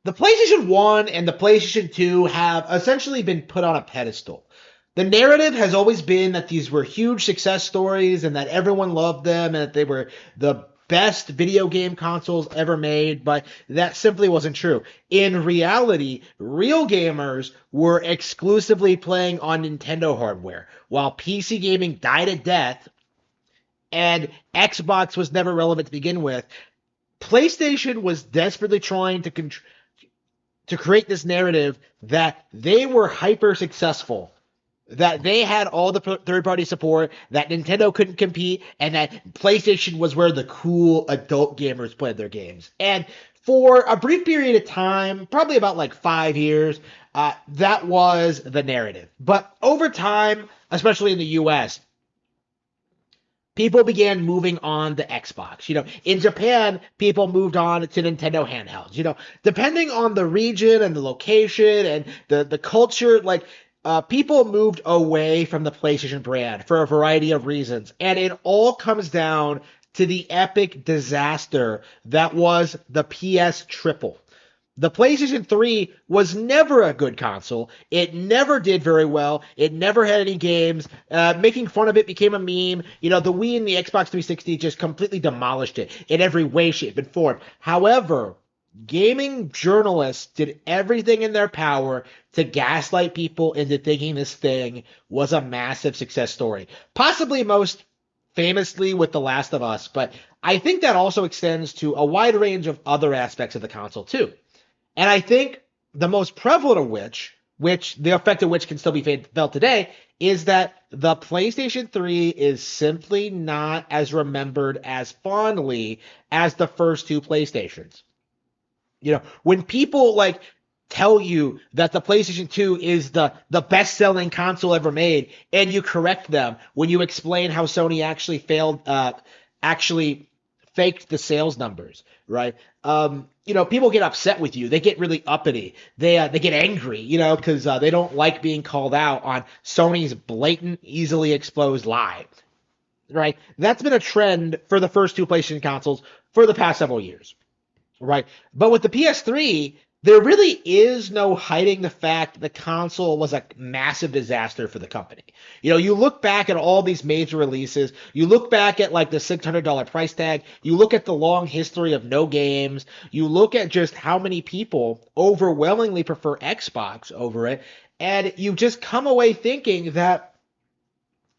the PlayStation 1 and the PlayStation 2 have essentially been put on a pedestal. The narrative has always been that these were huge success stories and that everyone loved them and that they were the best video game consoles ever made, but that simply wasn't true. In reality, real gamers were exclusively playing on Nintendo hardware, while PC gaming died a death and Xbox was never relevant to begin with. PlayStation was desperately trying to create this narrative that they were hyper successful, that they had all the third party support, that Nintendo couldn't compete, and that PlayStation was where the cool adult gamers played their games. And for a brief period of time, probably about like 5 years, that was the narrative. But over time, especially in the US, people began moving on to Xbox. In Japan, people moved on to Nintendo handhelds. Depending on the region and the location and the culture, like people moved away from the PlayStation brand for a variety of reasons. And it all comes down to the epic disaster that was the PS Triple. The PlayStation 3 was never a good console. It never did very well. It never had any games. Making fun of it became a meme. The Wii and the Xbox 360 just completely demolished it in every way, shape, and form. However, gaming journalists did everything in their power to gaslight people into thinking this thing was a massive success story. Possibly most famously with The Last of Us, but I think that also extends to a wide range of other aspects of the console too. And I think the most prevalent of which the effect of which can still be felt today, is that the PlayStation 3 is simply not as remembered as fondly as the first two PlayStations. When people like tell you that the PlayStation 2 is the best-selling console ever made, and you correct them when you explain how Sony actually faked the sales numbers, right? People get upset with you. They get really uppity. They get angry, because they don't like being called out on Sony's blatant, easily exposed lie, right? That's been a trend for the first two PlayStation consoles for the past several years, right? But with the PS3, there really is no hiding the fact the console was a massive disaster for the company. You look back at all these major releases, you look back at like the $600 price tag, you look at the long history of no games, you look at just how many people overwhelmingly prefer Xbox over it, and you just come away thinking that,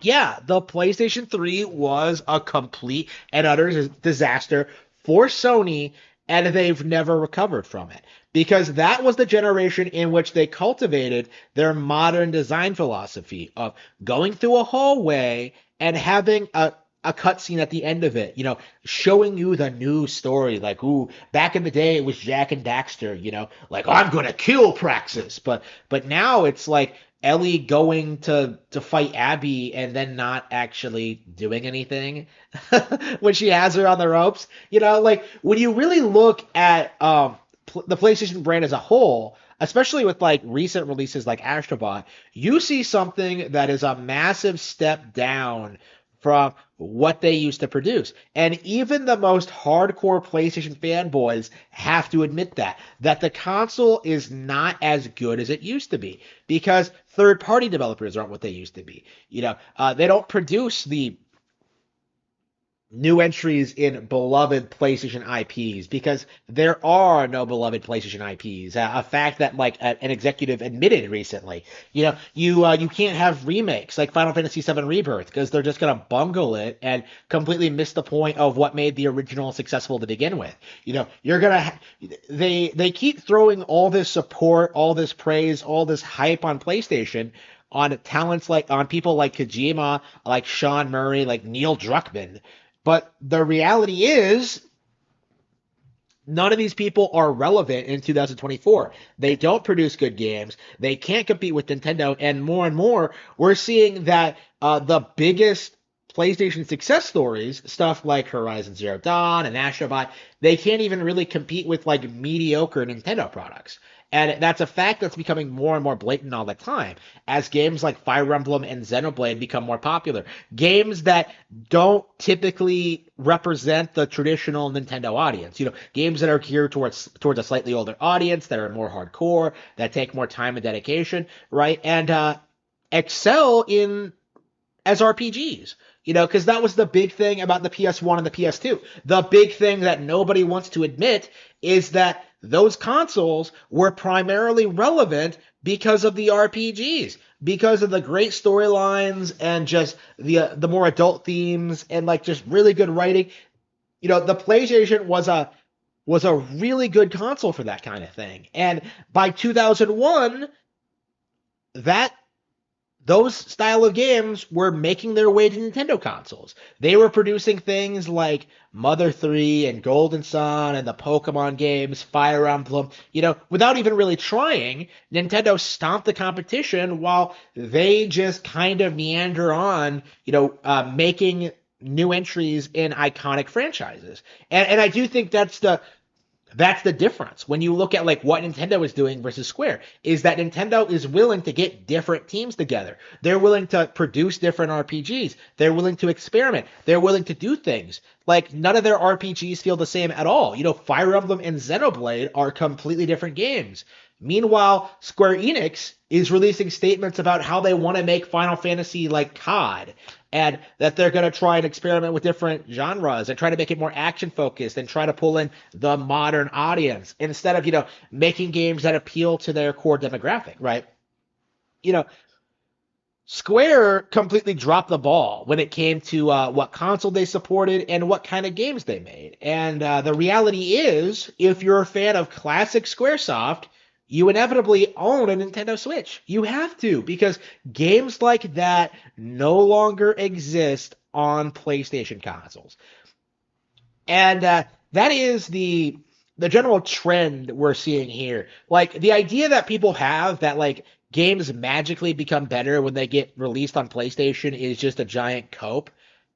yeah, the PlayStation 3 was a complete and utter disaster for Sony, and they've never recovered from it. Because that was the generation in which they cultivated their modern design philosophy of going through a hallway and having a cutscene at the end of it, showing you the new story. Like, ooh, back in the day it was Jak and Daxter, like, I'm gonna kill Praxis. But now it's like Ellie going to fight Abby and then not actually doing anything when she has her on the ropes. Like when you really look at the PlayStation brand as a whole, especially with like recent releases like Astrobot, you see something that is a massive step down from what they used to produce. And even the most hardcore PlayStation fanboys have to admit that the console is not as good as it used to be because third-party developers aren't what they used to be. They don't produce the new entries in beloved PlayStation IPs because there are no beloved PlayStation IPs. A fact that like an executive admitted recently. You can't have remakes like Final Fantasy VII Rebirth because they're just gonna bungle it and completely miss the point of what made the original successful to begin with. You're gonna they keep throwing all this support, all this praise, all this hype on PlayStation on talents like on people like Kojima, like Sean Murray, like Neil Druckmann. But the reality is, none of these people are relevant in 2024. They don't produce good games. They can't compete with Nintendo. And more, we're seeing that the biggest PlayStation success stories, stuff like Horizon Zero Dawn and Astrobot, they can't even really compete with like mediocre Nintendo products. And that's a fact that's becoming more and more blatant all the time as games like Fire Emblem and Xenoblade become more popular. Games that don't typically represent the traditional Nintendo audience. Games that are geared towards a slightly older audience, that are more hardcore, that take more time and dedication, right? And excel in as RPGs. Because that was the big thing about the PS1 and the PS2. The big thing that nobody wants to admit is that those consoles were primarily relevant because of the RPGs, because of the great storylines and just the more adult themes and like just really good writing. The PlayStation was a really good console for that kind of thing. And by 2001, that those style of games were making their way to Nintendo consoles. They were producing things like Mother 3 and Golden Sun and the Pokemon games, Fire Emblem. Without even really trying, Nintendo stomped the competition while they just kind of meander on, making new entries in iconic franchises. And I do think that's the difference when you look at like what Nintendo is doing versus Square, is that Nintendo is willing to get different teams together. They're willing to produce different RPGs. They're willing to experiment. They're willing to do things. Like none of their RPGs feel the same at all. Fire Emblem and Xenoblade are completely different games. Meanwhile, Square Enix is releasing statements about how they want to make Final Fantasy like COD, and that they're going to try and experiment with different genres and try to make it more action focused and try to pull in the modern audience instead of making games that appeal to their core demographic, right? you know Square completely dropped the ball when it came to what console they supported and what kind of games they made. And the reality is, if you're a fan of classic Squaresoft, you inevitably own a Nintendo Switch. You have to, because games like that no longer exist on PlayStation consoles. And that is the general trend we're seeing here. Like the idea that people have that like games magically become better when they get released on PlayStation is just a giant cope.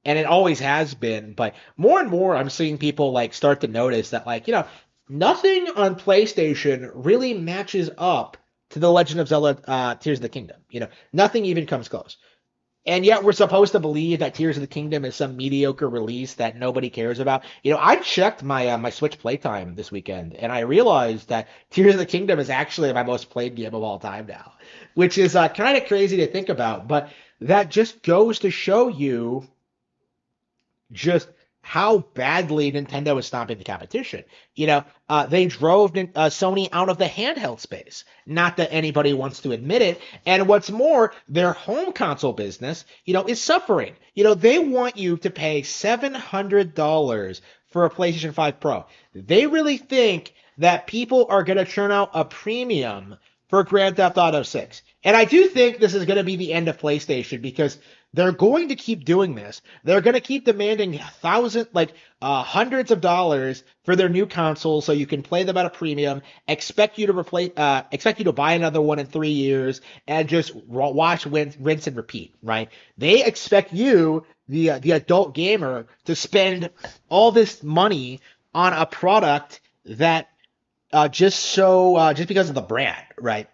And it always has been, but more and more I'm seeing people like start to notice that nothing on PlayStation really matches up to The Legend of Zelda Tears of the Kingdom. Nothing even comes close. And yet we're supposed to believe that Tears of the Kingdom is some mediocre release that nobody cares about. I checked my Switch playtime this weekend, and I realized that Tears of the Kingdom is actually my most played game of all time now, which is kind of crazy to think about. But that just goes to show you just how badly Nintendo is stomping the competition. They drove Sony out of the handheld space. Not that anybody wants to admit it. And what's more, their home console business, is suffering. They want you to pay $700 for a PlayStation 5 Pro. They really think that people are going to churn out a premium for Grand Theft Auto 6. And I do think this is going to be the end of PlayStation, because they're going to keep doing this. They're going to keep demanding hundreds of dollars for their new consoles so you can play them at a premium, expect you to buy another one in 3 years, and just watch, rinse, and repeat, right? They expect you, the adult gamer, to spend all this money on a product that just because of the brand, right?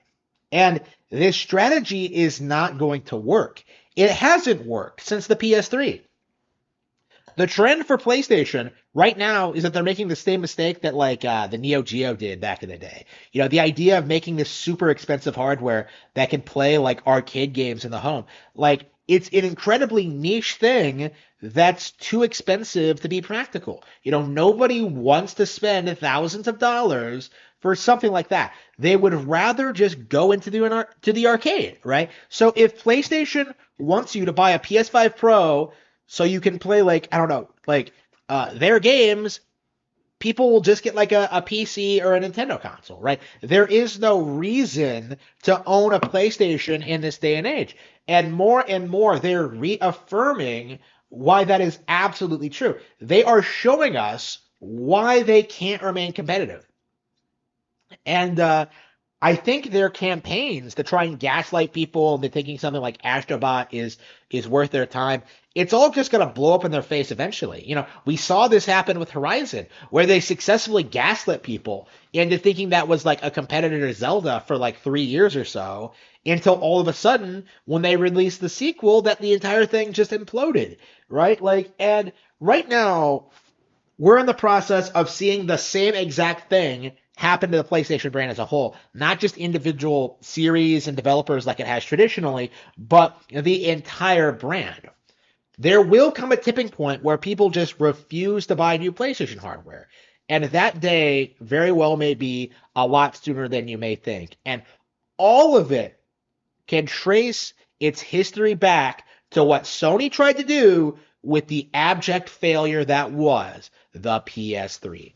And this strategy is not going to work. It hasn't worked since the PS3. The trend for PlayStation right now is that they're making the same mistake that the Neo Geo did back in the day. The idea of making this super expensive hardware that can play like arcade games in the home. Like it's an incredibly niche thing that's too expensive to be practical. Nobody wants to spend thousands of dollars for something like that. They would rather just go into the arcade, right? So if PlayStation wants you to buy a PS5 Pro so you can play their games, people will just get like a PC or a Nintendo console, right? There is no reason to own a PlayStation in this day and age. And more, they're reaffirming why that is absolutely true. They are showing us why they can't remain competitive. And I think their campaigns to try and gaslight people into thinking something like Astrobot is worth their time. it's all just going to blow up in their face eventually. We saw this happen with Horizon, where they successfully gaslit people into thinking that was like a competitor to Zelda for like 3 years or so, until all of a sudden, when they released the sequel, that the entire thing just imploded, right? Like, and right now, we're in the process of seeing the same exact thing happen to the PlayStation brand as a whole, not just individual series and developers like it has traditionally, but the entire brand. There will come a tipping point where people just refuse to buy new PlayStation hardware. And that day very well may be a lot sooner than you may think. And all of it can trace its history back to what Sony tried to do with the abject failure that was the PS3.